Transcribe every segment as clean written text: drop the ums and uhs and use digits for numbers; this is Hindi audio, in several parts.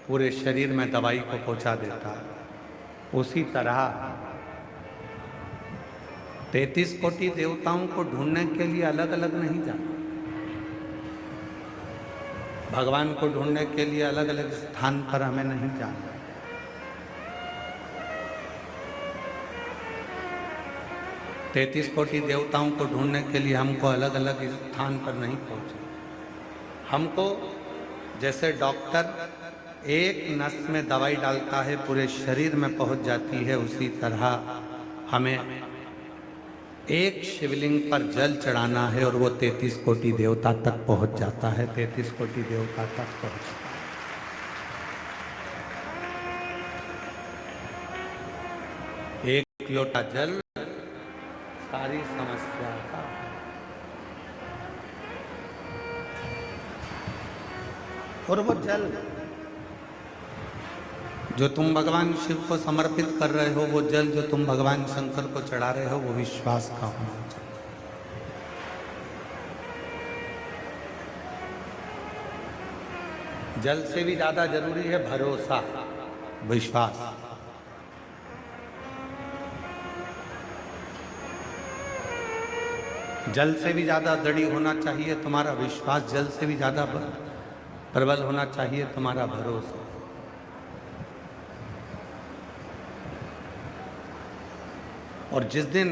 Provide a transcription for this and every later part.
पूरे शरीर में दवाई को पहुंचा देता है, उसी तरह 33 कोटि देवताओं को ढूंढने के लिए अलग अलग नहीं जाना। भगवान को ढूंढने के लिए अलग अलग स्थान पर हमें नहीं जाना। तैतीस कोटि देवताओं को ढूंढने के लिए हमको अलग अलग स्थान पर नहीं पहुंचे। हमको जैसे डॉक्टर एक नस में दवाई डालता है पूरे शरीर में पहुंच जाती है, उसी तरह हमें एक शिवलिंग पर जल चढ़ाना है और वो 33 कोटि देवता तक पहुंच जाता है। 33 कोटि देवता तक पहुंचता है। एक लोटा जल सारी समस्या का। और वो जल जो तुम भगवान शिव को समर्पित कर रहे हो, वो जल जो तुम भगवान शंकर को चढ़ा रहे हो, वो विश्वास का होना चाहिए। जल से भी ज्यादा जरूरी है भरोसा, विश्वास। जल से भी ज्यादा दृढ़ होना चाहिए तुम्हारा विश्वास, जल से भी ज्यादा प्रबल होना चाहिए तुम्हारा भरोसा। और जिस दिन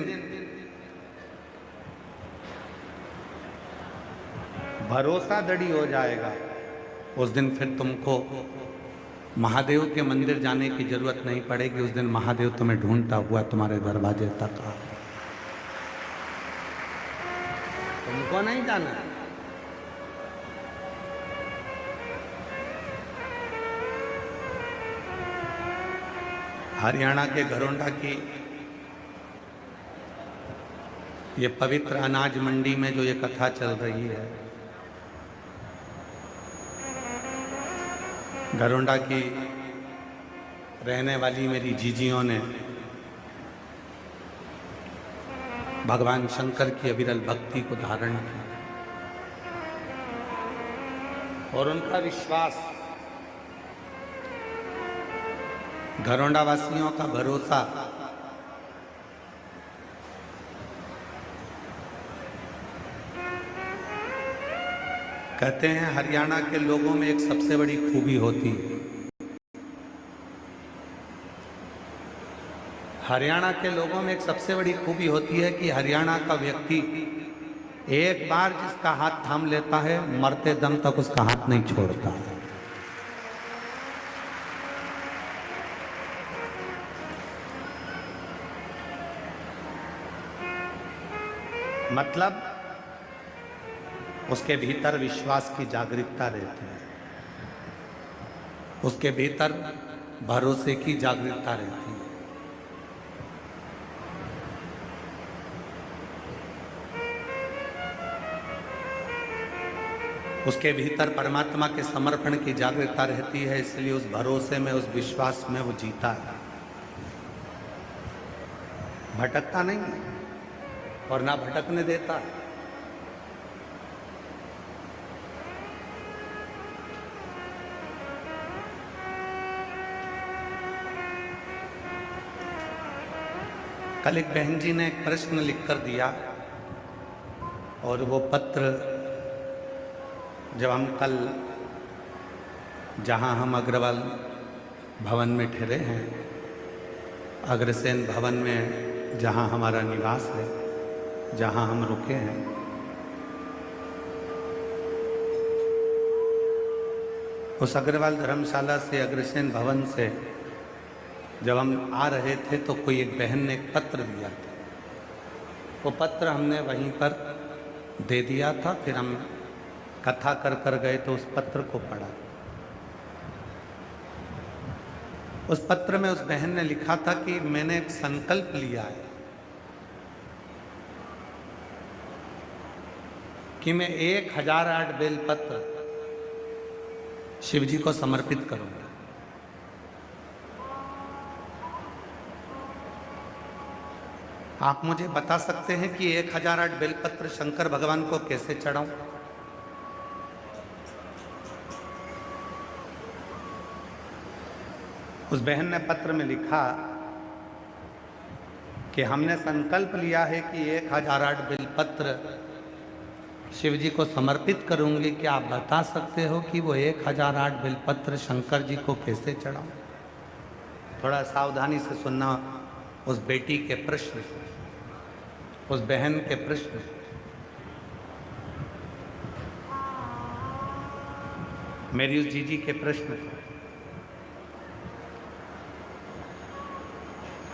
भरोसा दृढ़ हो जाएगा, उस दिन फिर तुमको महादेव के मंदिर जाने की जरूरत नहीं पड़ेगी। उस दिन महादेव तुम्हें ढूंढता हुआ तुम्हारे दरवाजे तक आए। तुमको नहीं जाना। हरियाणा के घरोंडा की ये पवित्र अनाज मंडी में जो ये कथा चल रही है, घरोंडा की रहने वाली मेरी जीजियों ने भगवान शंकर की अविरल भक्ति को धारण किया और उनका विश्वास, घरोंडा वासियों का भरोसा कहते हैं हरियाणा के लोगों में एक सबसे बड़ी खूबी होती है। हरियाणा के लोगों में एक सबसे बड़ी खूबी होती है कि हरियाणा का व्यक्ति एक बार जिसका हाथ थाम लेता है, मरते दम तक उसका हाथ नहीं छोड़ता है। मतलब उसके भीतर विश्वास की जागरूकता रहती है, उसके भीतर भरोसे की जागरूकता रहती है। उसके भीतर परमात्मा के समर्पण की जागरूकता रहती है, इसलिए उस भरोसे में, उस विश्वास में वो जीता है, भटकता नहीं और ना भटकने देता है। कल एक बहन जी ने एक प्रश्न लिखकर दिया और वो पत्र जब हम कल जहां हम अग्रवाल भवन में ठहरे हैं, अग्रसेन भवन में जहां हमारा निवास है, जहां हम रुके हैं, उस अग्रवाल धर्मशाला से, अग्रसेन भवन से जब हम आ रहे थे तो कोई एक बहन ने एक पत्र दिया था। वो पत्र हमने वहीं पर दे दिया था। फिर हम कथा कर कर गए तो उस पत्र को पढ़ा। उस पत्र में उस बहन ने लिखा था कि मैंने एक संकल्प लिया है कि मैं 1008 बेलपत्र शिव जी को समर्पित करूंगा। आप मुझे बता सकते हैं कि 1008 बेलपत्र शंकर भगवान को कैसे चढ़ाऊं? उस बहन ने पत्र में लिखा कि हमने संकल्प लिया है कि 1008 बिलपत्र शिव जी को समर्पित करूंगी। क्या आप बता सकते हो कि वो 1008 बिलपत्र शंकर जी को कैसे चढ़ाऊं? थोड़ा सावधानी से सुनना उस बेटी के प्रश्न, उस बहन के प्रश्न। मेरी उस जीजी के प्रश्न।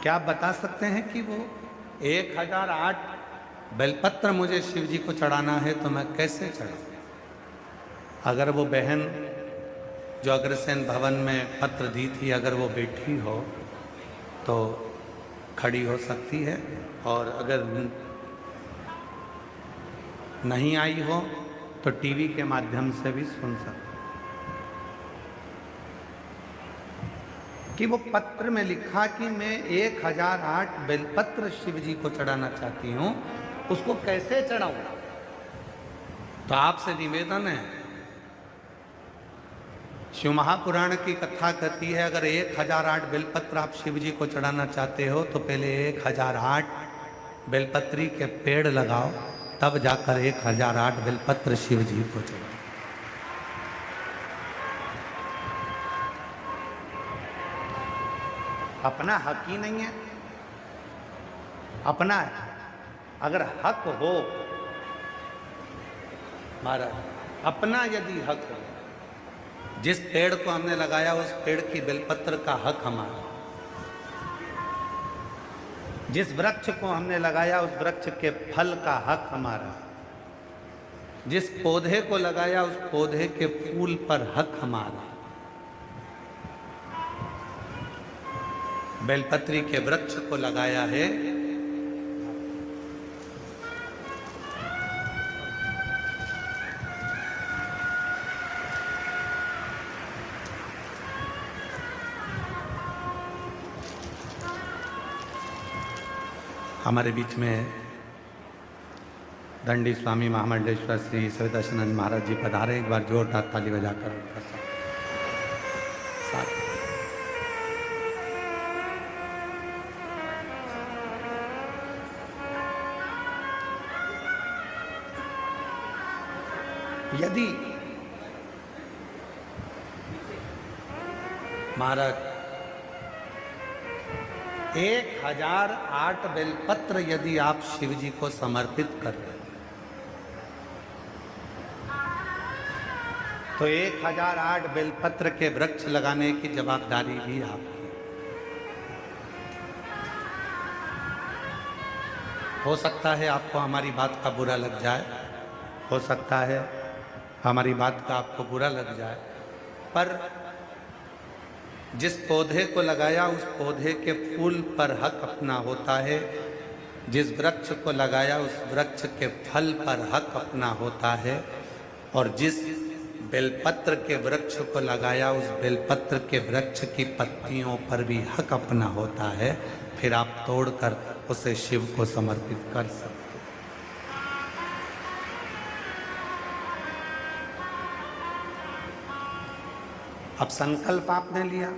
क्या आप बता सकते हैं कि वो 1008 बेलपत्र मुझे शिव जी को चढ़ाना है तो मैं कैसे चढ़ाऊं? अगर वो बहन जो अग्रसेन भवन में पत्र दी थी, अगर वो बैठी हो तो खड़ी हो सकती है, और अगर नहीं आई हो तो टीवी के माध्यम से भी सुन सकती है। कि वो पत्र में लिखा कि मैं 1008 बेलपत्र शिव जी को चढ़ाना चाहती हूं, उसको कैसे चढ़ाऊं? तो आपसे निवेदन है, शिव महापुराण की कथा कहती है अगर 1008 बेलपत्र आप शिव जी को चढ़ाना चाहते हो तो पहले 1008 बेलपत्री के पेड़ लगाओ, तब जाकर 1008 बेलपत्र शिव जी को चढ़ाओ। अपना हक ही नहीं है, अपना है। अगर हक हो महाराज, अपना यदि हक हो, जिस पेड़ को हमने लगाया उस पेड़ की बेलपत्र का हक हमारा, जिस वृक्ष को हमने लगाया उस वृक्ष के फल का हक हमारा, जिस पौधे को लगाया उस पौधे के फूल पर हक हमारा। बेलपत्री के वृक्ष को लगाया है, हमारे बीच में दंडी स्वामी महामंडलेश्वर श्री सवितानंद महाराज जी पधारे। एक बार जोरदार ताली बजाकर उनका साथ। यदि महाराज 1008 बेलपत्र यदि आप शिव जी को समर्पित कर रहे तो 1008 बेलपत्र के वृक्ष लगाने की जवाबदारी भी आपकी। हो सकता है आपको हमारी बात का बुरा लग जाए, हो सकता है हमारी बात का आपको बुरा लग जाए, पर जिस पौधे को लगाया उस पौधे के फूल पर हक अपना होता है, जिस वृक्ष को लगाया उस वृक्ष के फल पर हक अपना होता है, और जिस बेलपत्र के वृक्ष को लगाया उस बेलपत्र के वृक्ष की पत्तियों पर भी हक अपना होता है। फिर आप तोड़कर उसे शिव को समर्पित कर सकते। अब संकल्प आपने लिया,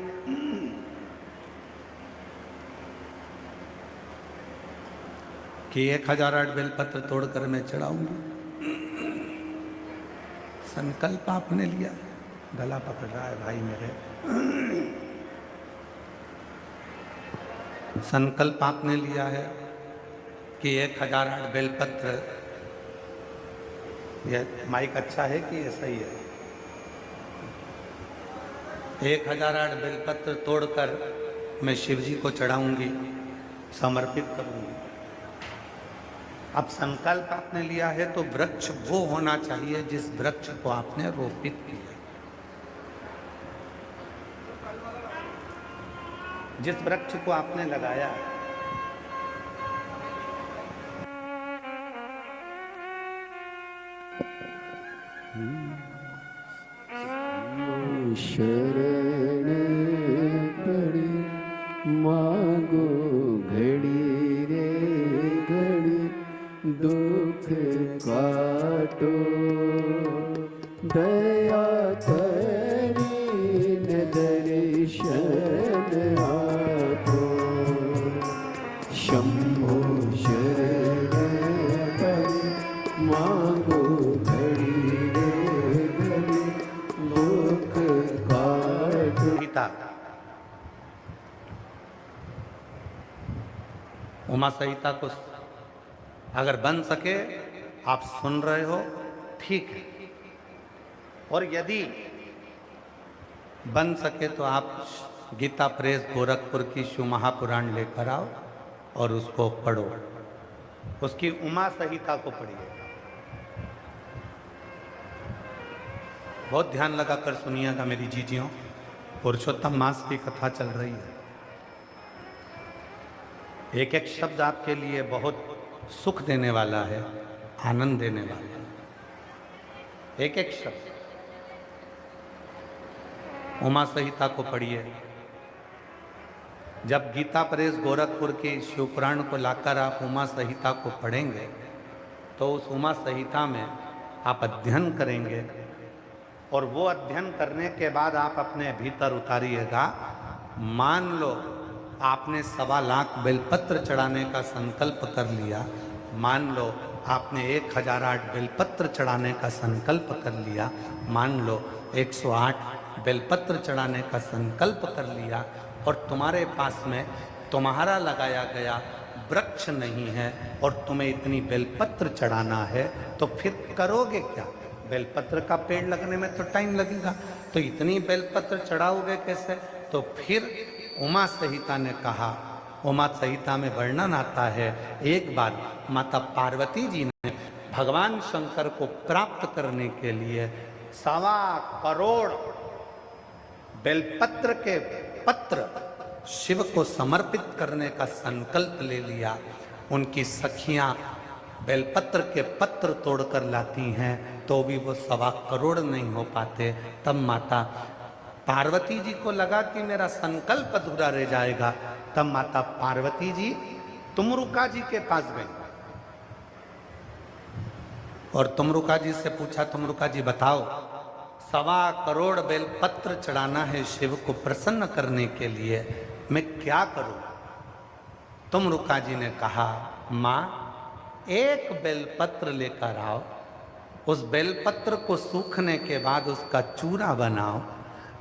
कि 1008 बेलपत्र तोड़कर मैं चढ़ाऊंगी। संकल्प आपने लिया, गला पकड़ रहा है भाई मेरे। संकल्प आपने लिया है कि 1008 बेलपत्र, यह माइक अच्छा है कि ऐसा ही है? 1008 बेलपत्र तोड़कर मैं शिव जी को चढ़ाऊंगी, समर्पित करूंगी। अब संकल्प आपने लिया है तो वृक्ष वो होना चाहिए जिस वृक्ष को आपने रोपित किया, जिस वृक्ष को आपने लगाया। शरण पड़ी मांगो घड़ी रे घड़ी, दुख काटो दया करी न दर्शन संहिता, उमा संहिता को अगर बन सके, आप सुन रहे हो ठीक है, और यदि बन सके तो आप गीता प्रेस गोरखपुर की शिव महापुराण लेकर आओ और उसको पढ़ो, उसकी उमा संहिता को पढ़िए। बहुत ध्यान लगाकर सुनिएगा मेरी जीजियों, पुरुषोत्तम मास की कथा चल रही है। एक एक शब्द आपके लिए बहुत सुख देने वाला है, आनंद देने वाला है, एक एक शब्द। उमा संहिता को पढ़िए। जब गीता प्रेस गोरखपुर के शिव पुराण को लाकर आप उमा संहिता को पढ़ेंगे तो उस उमा संहिता में आप अध्ययन करेंगे, और वो अध्ययन करने के बाद आप अपने भीतर उतारिएगा। मान लो आपने 1.25 लाख बेलपत्र चढ़ाने का संकल्प कर लिया, मान लो आपने 1008 बेलपत्र चढ़ाने का संकल्प कर लिया, मान लो 108 बेलपत्र चढ़ाने का संकल्प कर लिया, और तुम्हारे पास में तुम्हारा लगाया गया वृक्ष नहीं है और तुम्हें इतनी बेलपत्र चढ़ाना है, तो फिर करोगे क्या? बेलपत्र का पेड़ लगने में तो टाइम लगेगा, तो इतनी बेलपत्र चढ़ाओगे कैसे? तो फिर उमा संहिता ने कहा, उमा संहिता में वर्णन आता है, एक बार माता पार्वती जी ने भगवान शंकर को प्राप्त करने के लिए 1.25 करोड़ बेलपत्र के पत्र शिव को समर्पित करने का संकल्प ले लिया। उनकी सखियां बेलपत्र के पत्र तोड़कर लाती हैं तो भी वो 1.25 करोड़ नहीं हो पाते। तब माता पार्वती जी को लगा कि मेरा संकल्प अधूरा रह जाएगा। तब माता पार्वती जी तुमरुका जी के पास गई और तुमरुका जी से पूछा, तुमरुका जी बताओ 1.25 करोड़ बेलपत्र चढ़ाना है शिव को प्रसन्न करने के लिए, मैं क्या करूं? तुमरुका जी ने कहा, माँ एक बेलपत्र लेकर आओ, उस बेलपत्र को सूखने के बाद उसका चूरा बनाओ,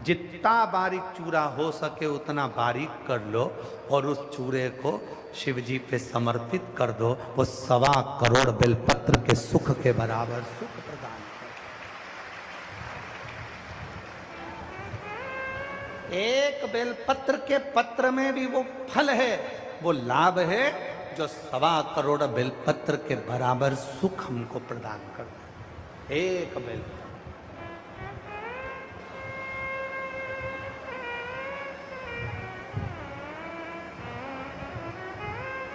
जितना बारीक चूरा हो सके उतना बारीक कर लो और उस चूरे को शिव जी पे समर्पित कर दो। वो 1.25 करोड़ बेलपत्र के सुख के बराबर सुख प्रदान कर। एक बेलपत्र के पत्र में भी वो फल है, वो लाभ है जो 1.25 करोड़ बेलपत्र के बराबर सुख हमको प्रदान करता है। एक बेलपत्र।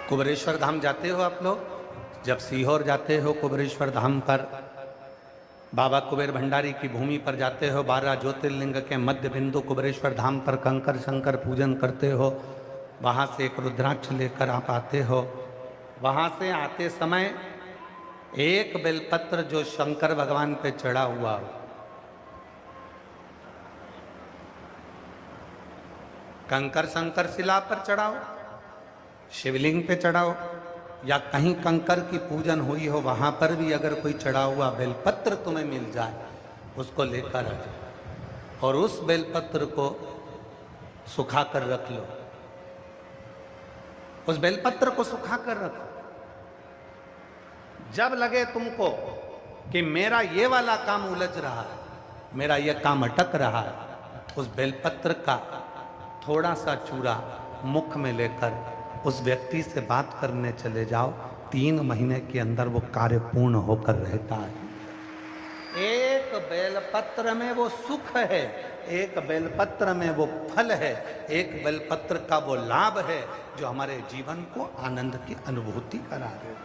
कुबेरेश्वर धाम जाते हो आप लोग? जब सीहोर जाते हो कुबेरेश्वर धाम पर, बाबा कुबेर भंडारी की भूमि पर जाते हो, 12 ज्योतिर्लिंग के मध्य बिंदु कुबेरेश्वर धाम पर कंकर शंकर पूजन करते हो, वहाँ से एक रुद्राक्ष लेकर आप आते हो। वहाँ से आते समय एक बेलपत्र जो शंकर भगवान पे चढ़ा हुआ हो, कंकर शंकर शिला पर चढ़ाओ, शिवलिंग पे चढ़ाओ, या कहीं कंकर की पूजन हुई हो वहां पर भी अगर कोई चढ़ा हुआ बेलपत्र तुम्हें मिल जाए, उसको लेकर आ जाओ और उस बेलपत्र को सुखा कर रख लो। उस बेलपत्र को सुखा कर रखो। जब लगे तुमको कि मेरा ये वाला काम उलझ रहा है, मेरा ये काम अटक रहा है, उस बेलपत्र का थोड़ा सा चूरा मुख में लेकर उस व्यक्ति से बात करने चले जाओ। 3 महीने के अंदर वो कार्य पूर्ण होकर रहता है। एक बेलपत्र में वो सुख है, एक बेलपत्र में वो फल है, एक बेलपत्र का वो लाभ है जो हमारे जीवन को आनंद की अनुभूति करा दे।